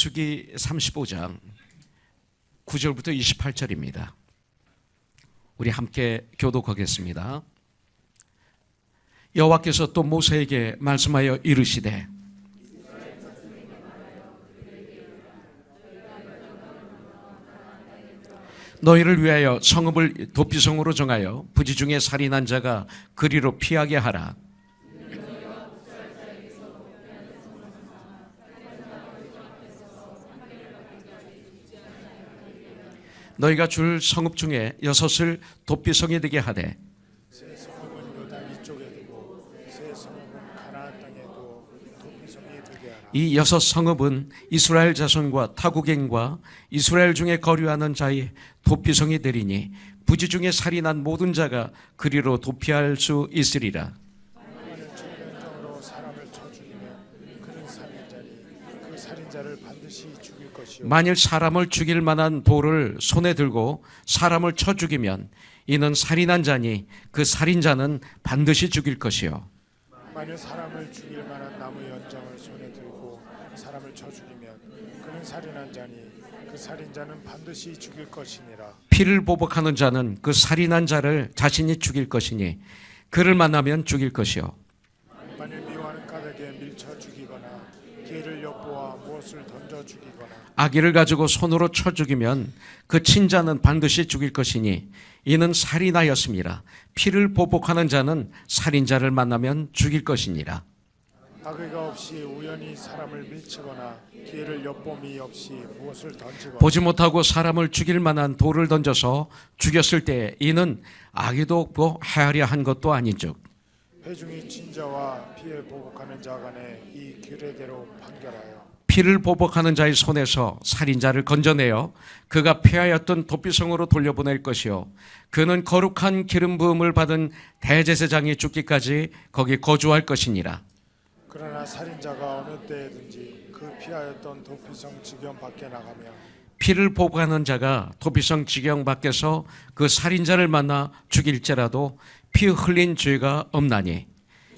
민수기 35장 9절부터 28절입니다. 우리 함께 교독하겠습니다. 여호와께서 또 모세에게 말씀하여 이르시되 너희를 위하여 성읍을 도피성으로 정하여 부지 중에 살인한 자가 그리로 피하게 하라. 너희가 줄 성읍 중에 6을 도피성이 되게 하되 새 성읍은 요단 이쪽에 두고 새 성읍은 가나안 땅에 두어 도피성이 되게 하라. 이 6 성읍은 이스라엘 자손과 타국인과 이스라엘 중에 거류하는 자의 도피성이 되리니 부지 중에 살인한 모든 자가 그리로 도피할 수 있으리라. 만일 철면정으로 사람을 쳐 죽이면 그는 살인자니 그 살인자를 반드시 죽일 것이요. 만일 사람을 죽일 만한 돌을 손에 들고 사람을 쳐 죽이면 이는 살인한 자니 그 살인자는 반드시 죽일 것이요. 만일 사람을 죽일 만한 나무 연장을 손에 들고 사람을 쳐 죽이면 그는 살인한 자니 그 살인자는 반드시 죽일 것이니라. 피를 보복하는 자는 그 살인한 자를 자신이 죽일 것이니 그를 만나면 죽일 것이요. 만일 미워하는 까닭에 밀쳐 죽이거나 기회를 엿보아 무엇을 던져 죽이거나 아기를 가지고 손으로 쳐 죽이면 그 친자는 반드시 죽일 것이니 이는 살인하였습니다. 피를 보복하는 자는 살인자를 만나면 죽일 것이니라. 악의가 없이 우연히 사람을 밀치거나 기회를 엿봄이 없이 무엇을 던지거나 보지 못하고 사람을 죽일 만한 돌을 던져서 죽였을 때 이는 악의도 없고 헤아려 한 것도 아닌즉 회중이 친자와 피해 보복하는 자 간에 이 규례대로 판결하여 피를 보복하는 자의 손에서 살인자를 건져내어 그가 피하였던 도피성으로 돌려보낼 것이요 그는 거룩한 기름 부음을 받은 대제사장이 죽기까지 거기 거주할 것이니라. 그러나 살인자가 어느 때든지 그 피하였던 도피성 지경 밖에 나가며 피를 보복하는 자가 도피성 지경 밖에서 그 살인자를 만나 죽일지라도 피 흘린 죄가 없나니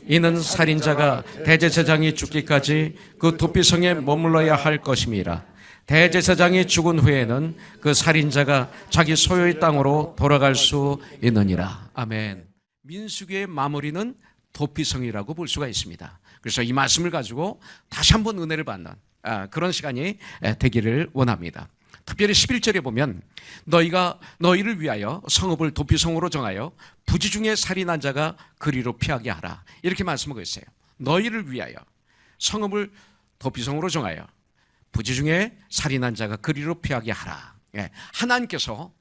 이는 살인자가 대제사장이 죽기까지 그 도피성에 머물러야 할 것임이라. 대제사장이 죽은 후에는 그 살인자가 자기 소유의 땅으로 돌아갈 수 있느니라. 아멘. 민수기의 마무리는 도피성이라고 볼 수가 있습니다. 그래서 이 말씀을 가지고 다시 한번 은혜를 받는 그런 시간이 되기를 원합니다. 특별히 11절에 보면 너희를 위하여 성읍을 도피성으로 정하여 부지 중에 살인한 자가 그리로 피하게 하라. 이렇게 말씀하고 있어요. 너희를 위하여 성읍을 도피성으로 정하여 부지 중에 살인한 자가 그리로 피하게 하라. 하나님께서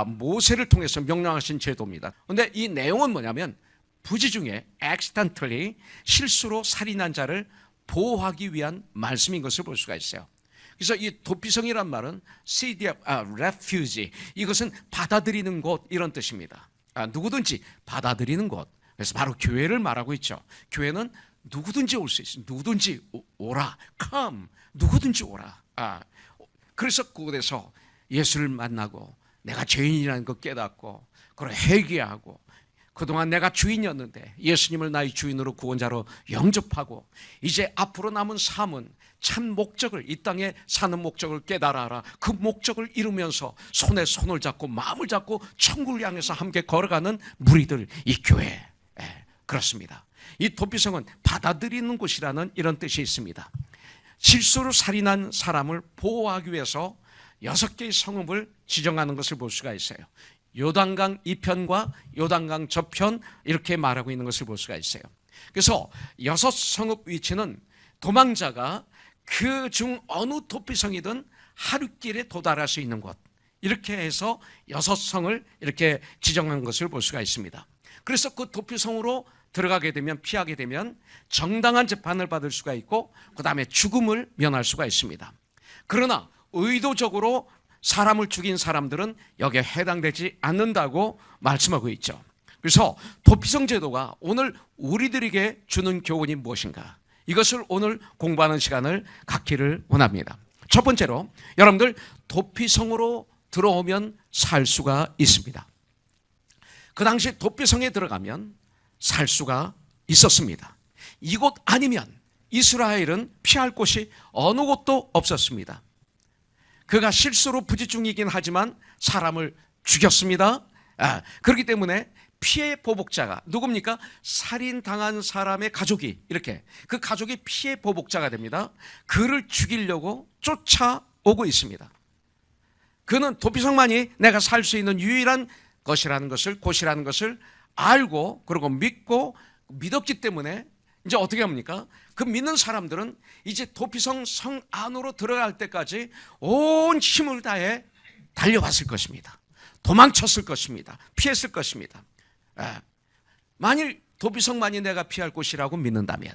모세를 통해서 명령하신 제도입니다. 그런데 이 내용은 뭐냐면 부지 중에 accidentally 실수로 살인한 자를 보호하기 위한 말씀인 것을 볼 수가 있어요. 그래서 이 도피성이란 말은 city of refuge, 이것은 받아들이는 곳 이런 뜻입니다. 누구든지 받아들이는 곳. 그래서 바로 교회를 말하고 있죠. 교회는 누구든지 올 수 있어요. 누구든지 오라, come, 누구든지 오라. 그래서 그곳에서 예수를 만나고 내가 죄인이라는 걸 깨닫고 그걸 회개하고 그동안 내가 주인이었는데 예수님을 나의 주인으로 구원자로 영접하고 이제 앞으로 남은 삶은 참 목적을, 이 땅에 사는 목적을 깨달아라. 그 목적을 이루면서 손에 손을 잡고 마음을 잡고 천국을 향해서 함께 걸어가는 무리들, 이 교회. 그렇습니다. 이 도피성은 받아들이는 곳이라는 이런 뜻이 있습니다. 실수로 살인한 사람을 보호하기 위해서 6개의 성읍을 지정하는 것을 볼 수가 있어요. 요단강 이편과 요단강 저편 이렇게 말하고 있는 것을 볼 수가 있어요. 그래서 6 성읍 위치는 도망자가 그 중 어느 도피성이든 하루길에 도달할 수 있는 곳, 이렇게 해서 6 성을 이렇게 지정한 것을 볼 수가 있습니다. 그래서 그 도피성으로 들어가게 되면, 피하게 되면 정당한 재판을 받을 수가 있고 그 다음에 죽음을 면할 수가 있습니다. 그러나 의도적으로 사람을 죽인 사람들은 여기에 해당되지 않는다고 말씀하고 있죠. 그래서 도피성 제도가 오늘 우리들에게 주는 교훈이 무엇인가, 이것을 오늘 공부하는 시간을 갖기를 원합니다. 첫 번째로 여러분들 도피성으로 들어오면 살 수가 있습니다. 그 당시 도피성에 들어가면 살 수가 있었습니다. 이곳 아니면 이스라엘은 피할 곳이 어느 곳도 없었습니다. 그가 실수로 부지중이긴 하지만 사람을 죽였습니다. 그렇기 때문에 피해 보복자가 누굽니까? 살인당한 사람의 가족이 이렇게 그 가족이 피해 보복자가 됩니다. 그를 죽이려고 쫓아오고 있습니다. 그는 도피성만이 내가 살 수 있는 유일한 것이라는 것을, 곳이라는 것을 알고 그리고 믿었기 때문에 이제 어떻게 합니까? 그 믿는 사람들은 이제 도피성 성 안으로 들어갈 때까지 온 힘을 다해 달려왔을 것입니다. 도망쳤을 것입니다. 피했을 것입니다. 만일 도피성만이 내가 피할 곳이라고 믿는다면,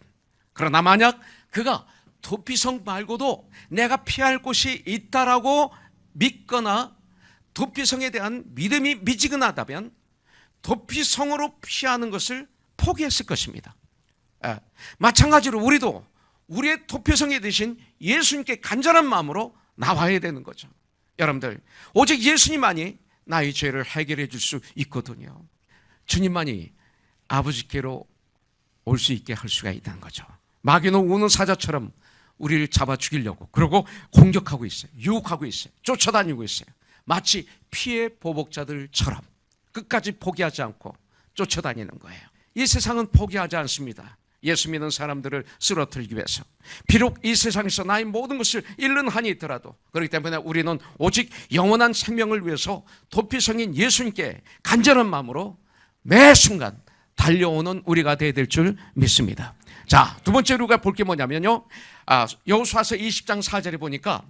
그러나 만약 그가 도피성 말고도 내가 피할 곳이 있다라고 믿거나 도피성에 대한 믿음이 미지근하다면 도피성으로 피하는 것을 포기했을 것입니다. 마찬가지로 우리도 우리의 도피성이 되신 예수님께 간절한 마음으로 나와야 되는 거죠. 여러분들, 오직 예수님만이 나의 죄를 해결해 줄 수 있거든요. 주님만이 아버지께로 올 수 있게 할 수가 있다는 거죠. 마귀는 우는 사자처럼 우리를 잡아 죽이려고 그러고 공격하고 있어요. 유혹하고 있어요. 쫓아다니고 있어요. 마치 피해 보복자들처럼 끝까지 포기하지 않고 쫓아다니는 거예요. 이 세상은 포기하지 않습니다. 예수 믿는 사람들을 쓰러뜨리기 위해서. 비록 이 세상에서 나의 모든 것을 잃는 한이 있더라도, 그렇기 때문에 우리는 오직 영원한 생명을 위해서 도피성인 예수님께 간절한 마음으로 매 순간 달려오는 우리가 되어야 될 줄 믿습니다. 자, 두 번째로 우리가 볼 게 뭐냐면요, 여호수아서 20장 4절에 보니까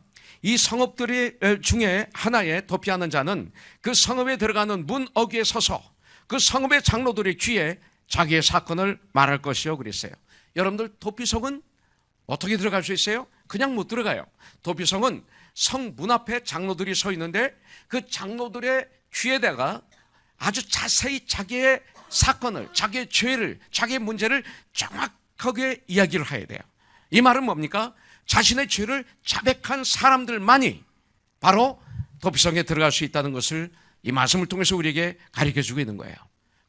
이 성읍들 중에 하나에 도피하는 자는 그 성읍에 들어가는 문 어귀에 서서 그 성읍의 장로들의 귀에 자기의 사건을 말할 것이요 그랬어요. 여러분들, 도피성은 어떻게 들어갈 수 있어요? 그냥 못 들어가요. 도피성은 성 문 앞에 장로들이 서 있는데 그 장로들의 귀에다가 아주 자세히 자기의 사건을, 자기의 죄를, 자기의 문제를 정확하게 이야기를 해야 돼요. 이 말은 뭡니까? 자신의 죄를 자백한 사람들만이 바로 도피성에 들어갈 수 있다는 것을 이 말씀을 통해서 우리에게 가르쳐주고 있는 거예요.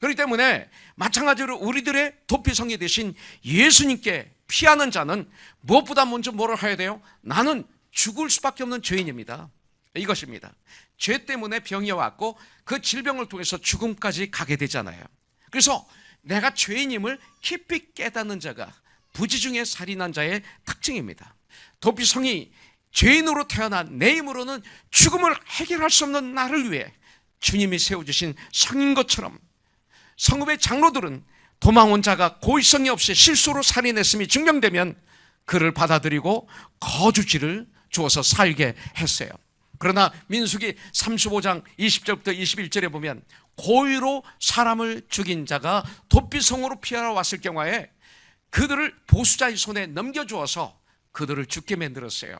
그렇기 때문에 마찬가지로 우리들의 도피성이 되신 예수님께 피하는 자는 무엇보다 먼저 뭐를 해야 돼요? 나는 죽을 수밖에 없는 죄인입니다. 이것입니다. 죄 때문에 병이 왔고 그 질병을 통해서 죽음까지 가게 되잖아요. 그래서 내가 죄인임을 깊이 깨닫는 자가 부지중에 살인한 자의 특징입니다. 도피성이 죄인으로 태어난 내 힘으로는 죽음을 해결할 수 없는 나를 위해 주님이 세워주신 성인 것처럼 성읍의 장로들은 도망온 자가 고의성이 없이 실수로 살인했음이 증명되면 그를 받아들이고 거주지를 주어서 살게 했어요. 그러나 민수기 35장 20절부터 21절에 보면 고의로 사람을 죽인 자가 도피성으로 피하러 왔을 경우에 그들을 보수자의 손에 넘겨주어서 그들을 죽게 만들었어요.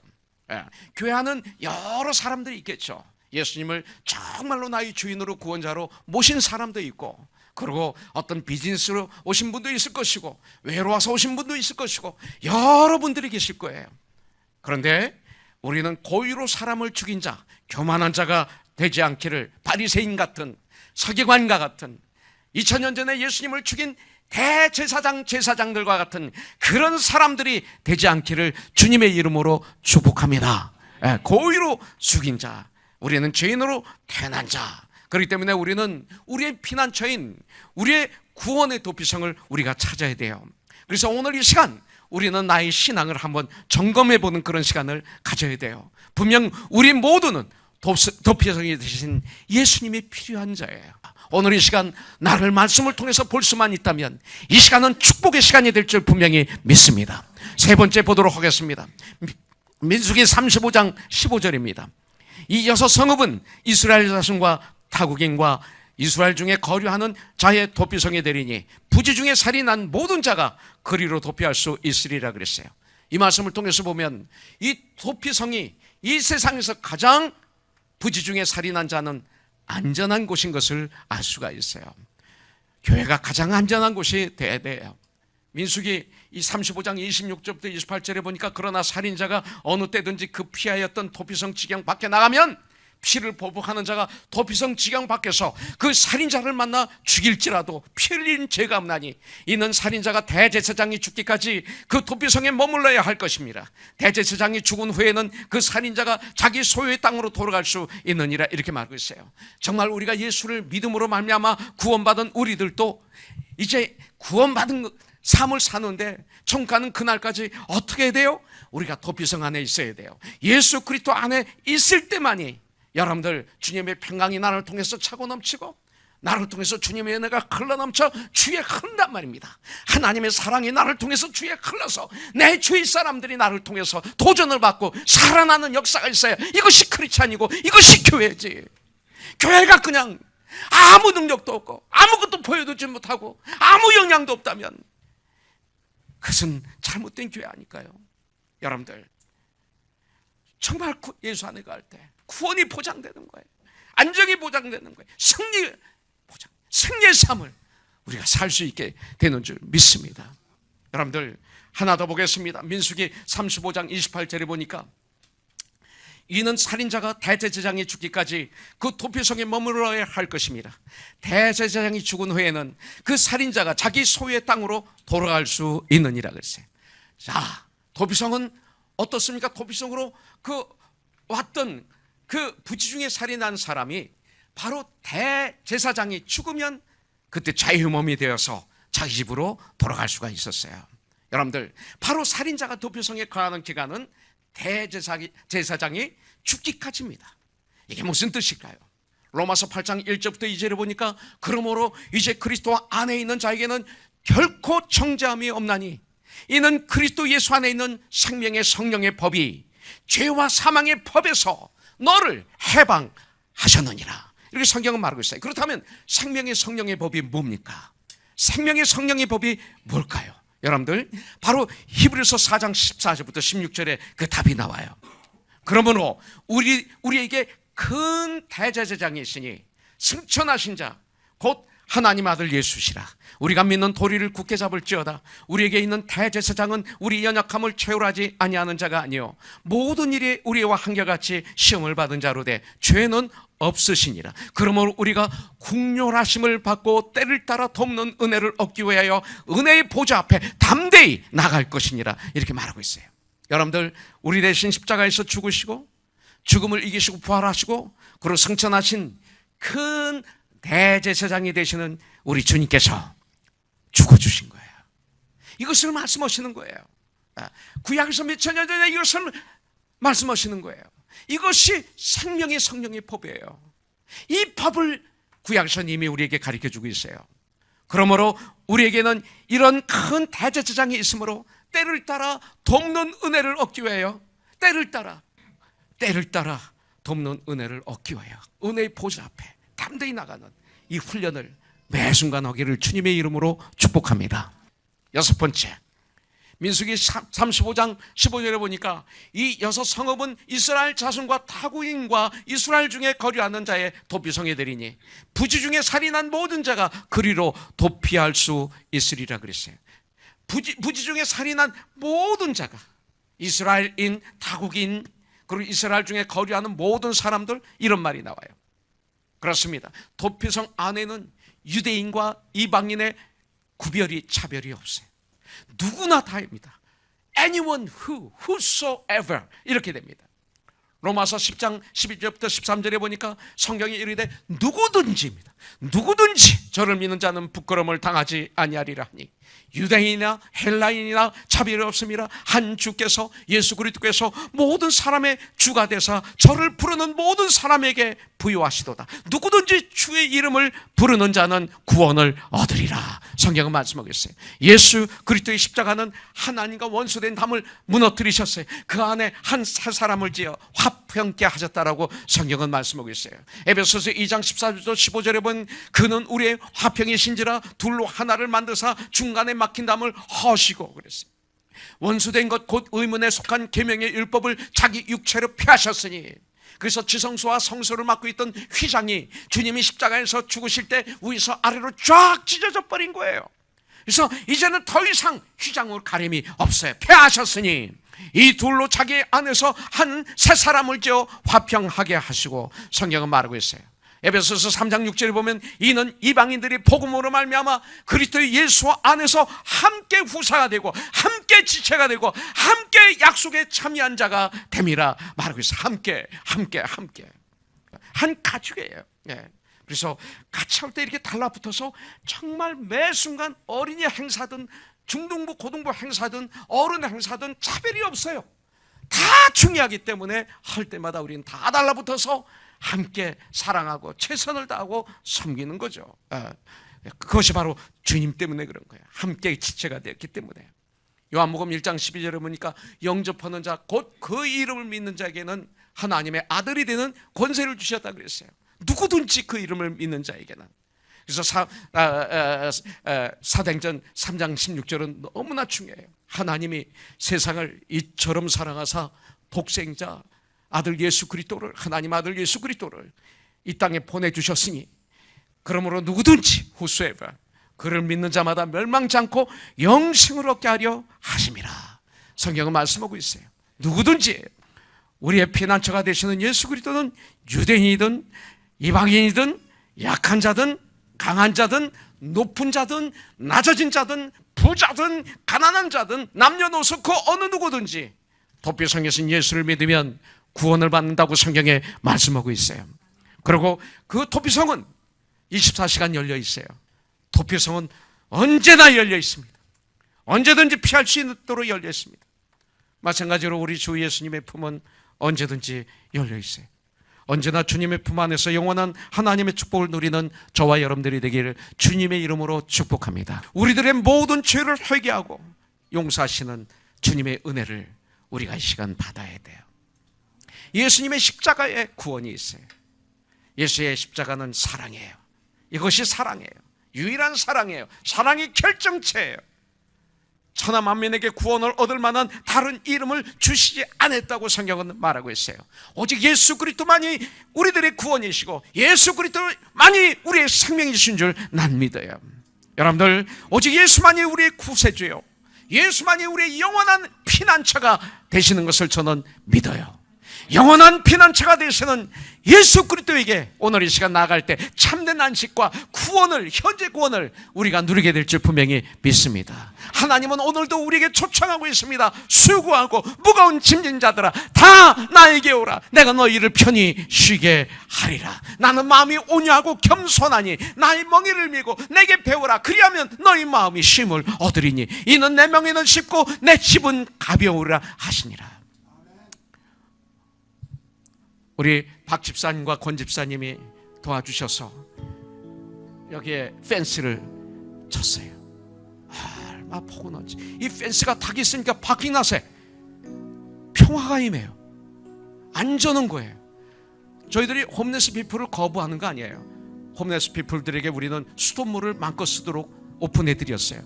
교회 안은 여러 사람들이 있겠죠. 예수님을 정말로 나의 주인으로 구원자로 모신 사람도 있고, 그리고 어떤 비즈니스로 오신 분도 있을 것이고, 외로워서 오신 분도 있을 것이고, 여러분들이 계실 거예요. 그런데 우리는 고의로 사람을 죽인 자, 교만한 자가 되지 않기를, 바리새인 같은, 서기관과 같은, 2000년 전에 예수님을 죽인 제사장들과 같은 그런 사람들이 되지 않기를 주님의 이름으로 축복합니다. 고의로 죽인 자, 우리는 죄인으로 태어난 자, 그렇기 때문에 우리는 우리의 피난처인, 우리의 구원의 도피성을 우리가 찾아야 돼요. 그래서 오늘 이 시간 우리는 나의 신앙을 한번 점검해보는 그런 시간을 가져야 돼요. 분명 우리 모두는 도피성이 되신 예수님이 필요한 자예요. 오늘 이 시간 나를 말씀을 통해서 볼 수만 있다면 이 시간은 축복의 시간이 될 줄 분명히 믿습니다. 세 번째 보도록 하겠습니다. 민수기 35장 15절입니다. 이 여섯 성읍은 이스라엘 자손과 타국인과 이스라엘 중에 거류하는 자의 도피성이 되리니 부지 중에 살인한 모든 자가 그리로 도피할 수 있으리라 그랬어요. 이 말씀을 통해서 보면 이 도피성이 이 세상에서 가장 부지 중에 살인한 자는 안전한 곳인 것을 알 수가 있어요. 교회가 가장 안전한 곳이 돼야 돼요. 민수기 이 35장 26절부터 28절에 보니까 그러나 살인자가 어느 때든지 그 피하였던 도피성 지경 밖에 나가면 피를 보복하는 자가 도피성 지경 밖에서 그 살인자를 만나 죽일지라도 피 흘린 죄가 없나니 이는 살인자가 대제사장이 죽기까지 그 도피성에 머물러야 할 것입니다. 대제사장이 죽은 후에는 그 살인자가 자기 소유의 땅으로 돌아갈 수 있느니라 이렇게 말하고 있어요. 정말 우리가 예수를 믿음으로 말미암아 구원받은 우리들도 이제 구원받은 삶을 사는데 천국 가는 그날까지 어떻게 해야 돼요? 우리가 도피성 안에 있어야 돼요. 예수 그리스도 안에 있을 때만이 여러분들 주님의 평강이 나를 통해서 차고 넘치고 나를 통해서 주님의 은혜가 흘러넘쳐 주에 흐른단 말입니다. 하나님의 사랑이 나를 통해서 주에 흘러서 내 주위 사람들이 나를 통해서 도전을 받고 살아나는 역사가 있어요. 이것이 크리스찬이고 이것이 교회지. 교회가 그냥 아무 능력도 없고 아무것도 보여주지 못하고 아무 영향도 없다면 그것은 잘못된 교회 아닐까요? 여러분들 정말 예수 안에 갈 때 구원이 보장되는 거예요. 안정이 보장되는 거예요. 승리의 삶을 우리가 살 수 있게 되는 줄 믿습니다. 여러분들 하나 더 보겠습니다. 민수기 35장 28절에 보니까 이는 살인자가 대제사장이 죽기까지 그 도피성에 머물러야 할 것입니다. 대제사장이 죽은 후에는 그 살인자가 자기 소유의 땅으로 돌아갈 수 있느니라 그랬어요. 자, 도피성은 어떻습니까? 도피성으로 왔던 그 부지 중에 살인한 사람이 바로 대제사장이 죽으면 그때 자유몸이 되어서 자기 집으로 돌아갈 수가 있었어요. 여러분들 바로 살인자가 도피성에 거하는 기간은 대제사장이 죽기까지입니다. 이게 무슨 뜻일까요? 로마서 8장 1절부터 2절에 보니까 그러므로 이제 그리스도 안에 있는 자에게는 결코 정죄함이 없나니 이는 그리스도 예수 안에 있는 생명의 성령의 법이 죄와 사망의 법에서 너를 해방하셨느니라. 이렇게 성경은 말하고 있어요. 그렇다면 생명의 성령의 법이 뭡니까? 생명의 성령의 법이 뭘까요? 여러분들 바로 히브리서 4장 14절부터 16절에 그 답이 나와요. 그러므로 우리에게 큰 대제사장이 있으니 승천하신 자 곧 하나님 아들 예수시라. 우리가 믿는 도리를 굳게 잡을지어다. 우리에게 있는 대제사장은 우리 연약함을 채울하지 아니하는 자가 아니요 모든 일에 우리와 한결같이 시험을 받은 자로 돼 죄는 없으시니라. 그러므로 우리가 국률하심을 받고 때를 따라 돕는 은혜를 얻기 위하여 은혜의 보좌 앞에 담대히 나갈 것이니라. 이렇게 말하고 있어요. 여러분들 우리 대신 십자가에서 죽으시고 죽음을 이기시고 부활하시고 그리고 승천하신 큰 대제사장이 되시는 우리 주님께서 죽어주신 거예요. 이것을 말씀하시는 거예요. 구약에서 몇 천년 전에 이것을 말씀하시는 거예요. 이것이 생명의 성령의 법이에요. 이 법을 구약에서 이미 우리에게 가르쳐주고 있어요. 그러므로 우리에게는 이런 큰 대제사장이 있으므로 때를 따라 돕는 은혜를 얻기 위하여 때를 따라 돕는 은혜를 얻기 위하여 은혜의 보좌 앞에 담대히 나가는 이 훈련을 매 순간 하기를 주님의 이름으로 축복합니다. 여섯 번째, 민수기 35장 15절에 보니까 이 여섯 성읍은 이스라엘 자손과 타국인과 이스라엘 중에 거류하는 자의 도피성에 되리니 부지 중에 살인한 모든 자가 그리로 도피할 수 있으리라 그랬어요. 부지 중에 살인한 모든 자가 이스라엘인, 타국인, 그리고 이스라엘 중에 거류하는 모든 사람들, 이런 말이 나와요. 그렇습니다. 도피성 안에는 유대인과 이방인의 구별이 차별이 없어요. 누구나 다입니다. Anyone whosoever 이렇게 됩니다. 로마서 10장 12절부터 13절에 보니까 성경이 이르되 누구든지입니다. 누구든지 저를 믿는 자는 부끄러움을 당하지 아니하리라 하니 유대인이나 헬라인이나 차별이 없음이라 한 주께서 예수 그리스도께서 모든 사람의 주가 되사 저를 부르는 모든 사람에게 부여하시도다. 누구든지 주의 이름을 부르는 자는 구원을 얻으리라. 성경은 말씀하고 있어요. 예수 그리스도의 십자가는 하나님과 원수된 담을 무너뜨리셨어요. 그 안에 한 세 사람을 지어 화평케 하셨다라고 성경은 말씀하고 있어요. 에베소서 2장 14절부터 15절에 보면 그는 우리의 화평이신지라 둘로 하나를 만드사 중간에 막힌 담을 허시고 그랬어요. 원수된 것 곧 의문에 속한 계명의 율법을 자기 육체로 폐하셨으니 그래서 지성소와 성소를 맡고 있던 휘장이 주님이 십자가에서 죽으실 때 위에서 아래로 쫙 찢어져 버린 거예요. 그래서 이제는 더 이상 휘장으로 가림이 없어요. 패하셨으니 이 둘로 자기 안에서 한 새 사람을 지어 화평하게 하시고, 성경은 말하고 있어요. 에베소서 3장 6절에 보면 이는 이방인들이 복음으로 말미암아 그리스도 예수 안에서 함께 후사가 되고 함께 지체가 되고 함께 약속에 참여한 자가 됨이라 말하고 있어요. 함께 한 가족이에요. 예. 그래서 같이 할 때 이렇게 달라붙어서 정말 매 순간 어린이 행사든 중등부 고등부 행사든 어른 행사든 차별이 없어요. 다 중요하기 때문에 할 때마다 우리는 다 달라붙어서 함께 사랑하고 최선을 다하고 섬기는 거죠. 그것이 바로 주님 때문에 그런 거예요. 함께 지체가 되었기 때문에. 요한복음 1장 12절에 보니까 영접하는 자 곧 그 이름을 믿는 자에게는 하나님의 아들이 되는 권세를 주셨다 그랬어요. 누구든지 그 이름을 믿는 자에게는. 그래서 사도행전 3장 16절은 너무나 중요해요. 하나님이 세상을 이처럼 사랑하사 독생자 아들 예수 그리스도를, 하나님 아들 예수 그리스도를 이 땅에 보내주셨으니 그러므로 누구든지 whosoever 그를 믿는 자마다 멸망치 않고 영생을 얻게 하려 하심이라. 성경은 말씀하고 있어요. 누구든지 우리의 피난처가 되시는 예수 그리스도는 유대인이든 이방인이든 약한 자든 강한 자든 높은 자든 낮아진 자든 부자든 가난한 자든 남녀노소 그 어느 누구든지 도피성에서 예수를 믿으면 구원을 받는다고 성경에 말씀하고 있어요. 그리고 그 도피성은 24시간 열려 있어요. 도피성은 언제나 열려 있습니다. 언제든지 피할 수 있도록 열려 있습니다. 마찬가지로 우리 주 예수님의 품은 언제든지 열려 있어요. 언제나 주님의 품 안에서 영원한 하나님의 축복을 누리는 저와 여러분들이 되기를 주님의 이름으로 축복합니다. 우리들의 모든 죄를 회개하고 용서하시는 주님의 은혜를 우리가 이 시간 받아야 돼요. 예수님의 십자가에 구원이 있어요. 예수의 십자가는 사랑이에요. 이것이 사랑이에요. 유일한 사랑이에요. 사랑이 결정체예요. 천하 만민에게 구원을 얻을 만한 다른 이름을 주시지 않았다고 성경은 말하고 있어요. 오직 예수 그리스도만이 우리들의 구원이시고 예수 그리스도만이 우리의 생명이신 줄 난 믿어요. 여러분들, 오직 예수만이 우리의 구세주요, 예수만이 우리의 영원한 피난처가 되시는 것을 저는 믿어요. 영원한 피난처가 되시는 예수 그리스도에게 오늘 이 시간 나아갈 때 참된 안식과 구원을, 현재 구원을 우리가 누리게 될 줄 분명히 믿습니다. 하나님은 오늘도 우리에게 초청하고 있습니다. 수고하고 무거운 짐진 자들아 다 나에게 오라. 내가 너희를 편히 쉬게 하리라. 나는 마음이 온유하고 겸손하니 나의 멍에를 메고 내게 배우라. 그리하면 너희 마음이 쉼을 얻으리니 이는 내 멍에는 쉽고 내 짐은 가벼우리라 하시니라. 우리 박 집사님과 권 집사님이 도와주셔서 여기에 펜스를 쳤어요. 얼마 포근하지. 이 펜스가 탁 있으니까 밖이 나서 평화가 임해요. 안전한 거예요. 저희들이 홈레스 피플을 거부하는 거 아니에요. 홈레스 피플들에게 우리는 수돗물을 마음껏 쓰도록 오픈해드렸어요.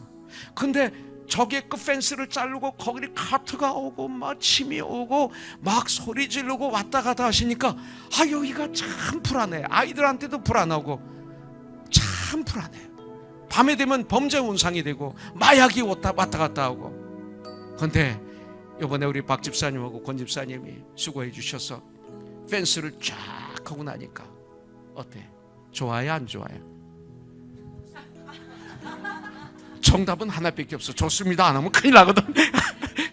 근데 저게 그 펜스를 자르고 거기 카트가 오고 막 침이 오고 막 소리 지르고 왔다 갔다 하시니까 여기가 참 불안해. 아이들한테도 불안하고 참 불안해요. 밤에 되면 범죄 온상이 되고 마약이 왔다 갔다 하고. 그런데 이번에 우리 박 집사님하고 권 집사님이 수고해 주셔서 펜스를 쫙 하고 나니까 어때? 좋아요 안 좋아요? 정답은 하나밖에 없어. 좋습니다 안 하면 큰일 나거든.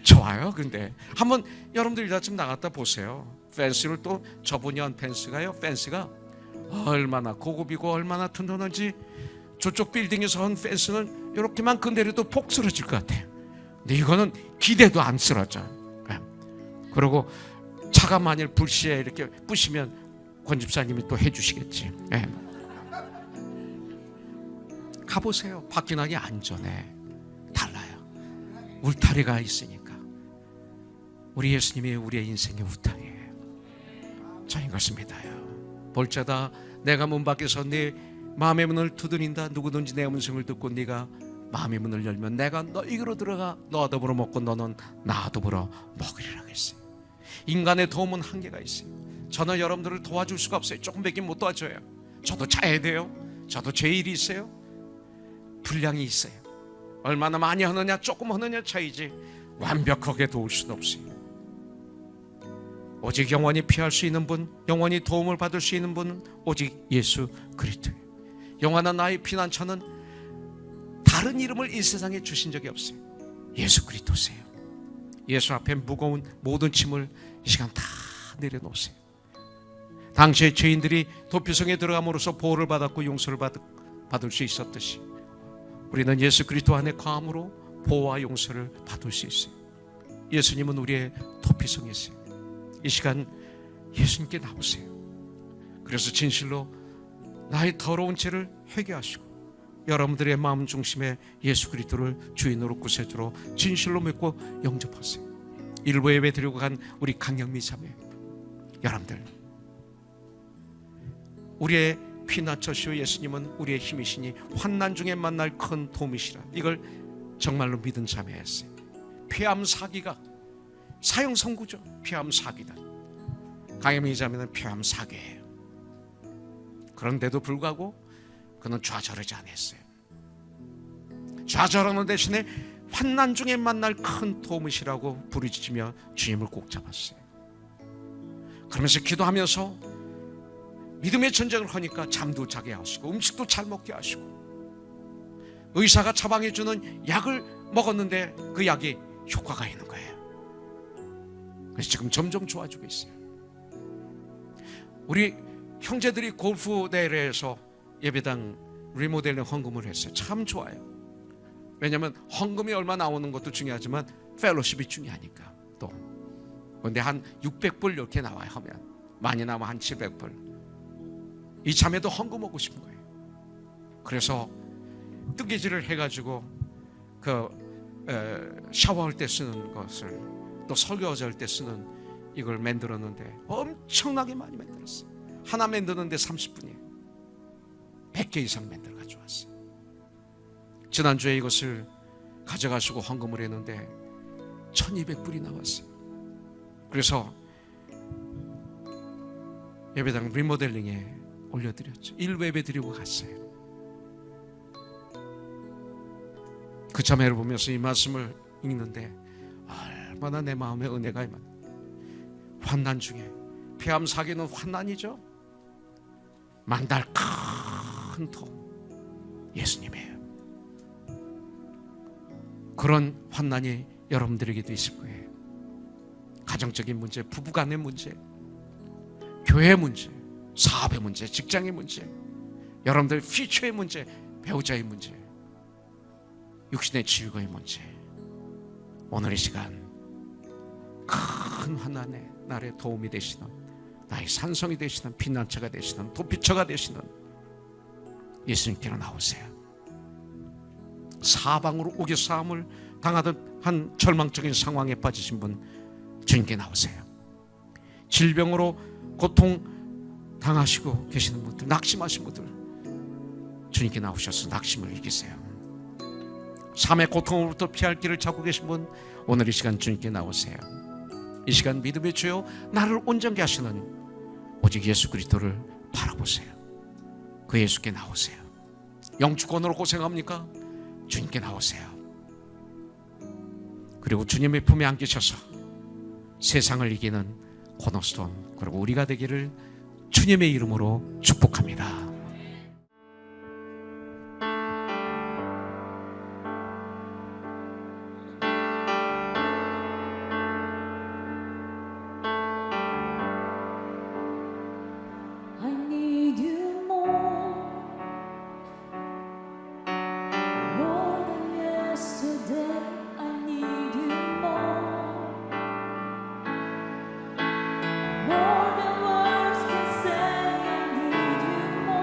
좋아요. 근데 한번 여러분들 이따쯤 나갔다 보세요. 펜스를 또 저분이 한 펜스가요, 펜스가 얼마나 고급이고 얼마나 튼튼한지. 저쪽 빌딩에서 한 펜스는 이렇게만 건드려도 폭 쓰러질 것 같아요. 근데 이거는 기대도 안 쓰러져. 그리고 차가 만일 불시에 이렇게 부시면 권 집사님이 또 해주시겠지. 가보세요. 밖에 나기 안전해. 달라요. 울타리가 있으니까. 우리 예수님이 우리의 인생의 울타리예요. 저인 것을 믿어요. 볼자다 내가 문 밖에서 네 마음의 문을 두드린다. 누구든지 내 음성을 듣고 네가 마음의 문을 열면 내가 너에게로 들어가 너와 더불어 먹고 너는 나와 더불어 먹으리라 했어요. 인간의 도움은 한계가 있어요. 저는 여러분들을 도와줄 수가 없어요. 조금밖에 못 도와줘요. 저도 자야 돼요. 저도 제 일이 있어요. 분량이 있어요. 얼마나 많이 하느냐 조금 하느냐 차이지 완벽하게 도울 수는 없어요. 오직 영원히 피할 수 있는 분, 영원히 도움을 받을 수 있는 분은 오직 예수 그리스도예요. 영원한 나의 피난처는 다른 이름을 이 세상에 주신 적이 없어요. 예수 그리스도세요. 예수 앞에 무거운 모든 짐을 이 시간 다 내려놓으세요. 당시의 죄인들이 도피성에 들어감으로써 보호를 받았고 용서를 받을 수 있었듯이 우리는 예수 그리스도 안에 거함으로 보호와 용서를 받을 수 있어요. 예수님은 우리의 도피성이세요. 이 시간 예수님께 나오세요. 그래서 진실로 나의 더러운 죄를 회개하시고 여러분들의 마음 중심에 예수 그리스도를 주인으로 구세주로 진실로 믿고 영접하세요. 일부 예배 드리고 간 우리 강영미 자매 여러분들, 우리의 피난처시오 예수님은 우리의 힘이시니 환난 중에 만날 큰 도움이시라. 이걸 정말로 믿은 자매였어요. 폐암 사기가 사형 선고죠. 폐암 사기다. 강영미 자매는 폐암 사기예요. 그런데도 불구하고 그는 좌절하지 않았어요. 좌절하는 대신에 환난 중에 만날 큰 도움이시라고 부르짖으며 주님을 꼭 잡았어요. 그러면서 기도하면서 믿음의 전쟁을 하니까 잠도 자게 하시고 음식도 잘 먹게 하시고 의사가 처방해주는 약을 먹었는데 그 약이 효과가 있는 거예요. 그래서 지금 점점 좋아지고 있어요. 우리 형제들이 골프 대회에서 예배당 리모델링 헌금을 했어요. 참 좋아요. 왜냐하면 헌금이 얼마 나오는 것도 중요하지만 펠로십이 중요하니까. 또 근데 한 600불 이렇게 나와요. 하면 많이 나오면 한 700불. 이 자매도 헌금하고 싶은 거예요. 그래서 뜨개질을 해가지고 샤워할 때 쓰는 것을 또 설교할 때 쓰는 이걸 만들었는데 엄청나게 많이 만들었어요. 하나 만드는데 30분이에요. 100개 이상 만들어 가져왔어요. 지난주에 이것을 가져가시고 헌금을 했는데 1200불이 나왔어요. 그래서 예배당 리모델링에 올려드렸죠. 1예배 드리고 갔어요. 그 자매를 보면서 이 말씀을 읽는데 얼마나 내 마음에 은혜가 임한. 환난 중에 폐암 사기는 환난이죠. 만날 큰 도움 예수님이에요. 그런 환난이 여러분들에게도 있을 거예요. 가정적인 문제, 부부간의 문제, 교회 문제, 사업의 문제, 직장의 문제, 여러분들 퓨처의 문제, 배우자의 문제, 육신의 즐거움의 문제. 오늘 이 시간 큰 환난의 날에 도움이 되시는, 나의 산성이 되시는, 피난처가 되시는, 도피처가 되시는 예수님께로 나오세요. 사방으로 우겨싸움을 당하던 한 절망적인 상황에 빠지신 분 주님께 나오세요. 질병으로 고통 당하시고 계시는 분들, 낙심하신 분들 주님께 나오셔서 낙심을 이기세요. 삶의 고통으로부터 피할 길을 찾고 계신 분 오늘 이 시간 주님께 나오세요. 이 시간 믿음의 주여 나를 온전케 하시는 오직 예수 그리스도를 바라보세요. 그 예수께 나오세요. 영주권으로 고생합니까? 주님께 나오세요. 그리고 주님의 품에 안기셔서 세상을 이기는 코너스톤, 그리고 우리가 되기를 주님의 이름으로 축복합니다. More than words can say, I need you more.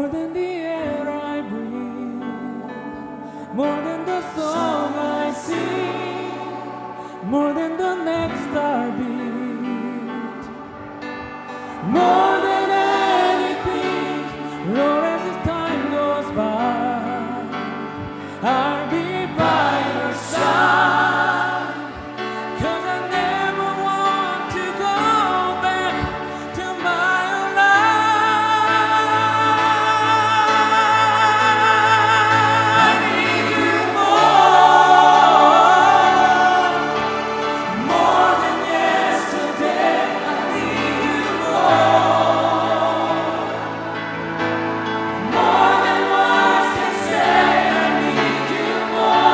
more than the air I breathe, more than the song I sing, more than the next heartbeat, more than anything, Lord, as the time goes by, I'll be by your side, 'cause I never want to go back to my old life. I need you more than yesterday. I need you more than words can say. I need you more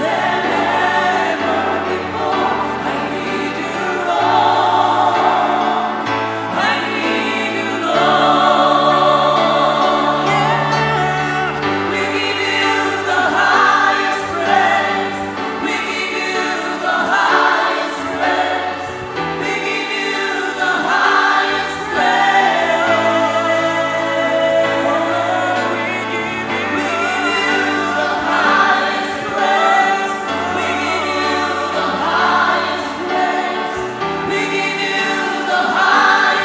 than ever before. I need you, Lord. I need you, Lord. Yeah. We give you the highest praise. We give you the highest praise. We give you the highest praise. We give you the highest praise. We give you the highest praise. We give you the highest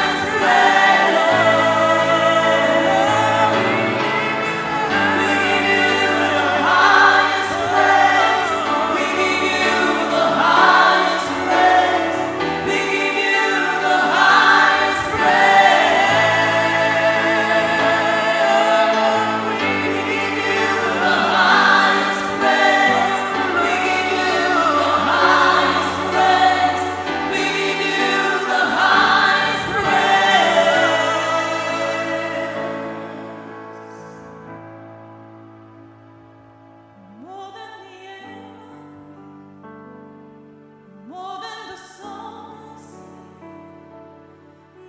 more than the air, more than the song I sing,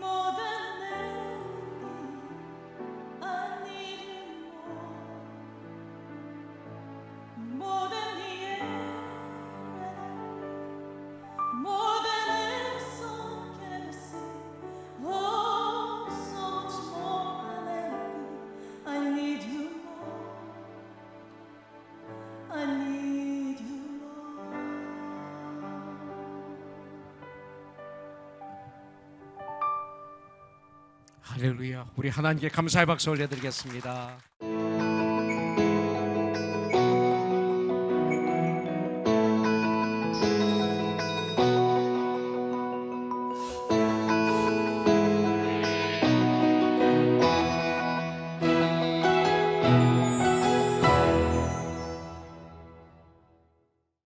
more than anything, I need you more than the air, more than any song can ever sing. Oh, so much more than anything, I need you more. I need you, Lord. 할렐루야. 우리 하나님께 감사의 박수 올려드리겠습니다.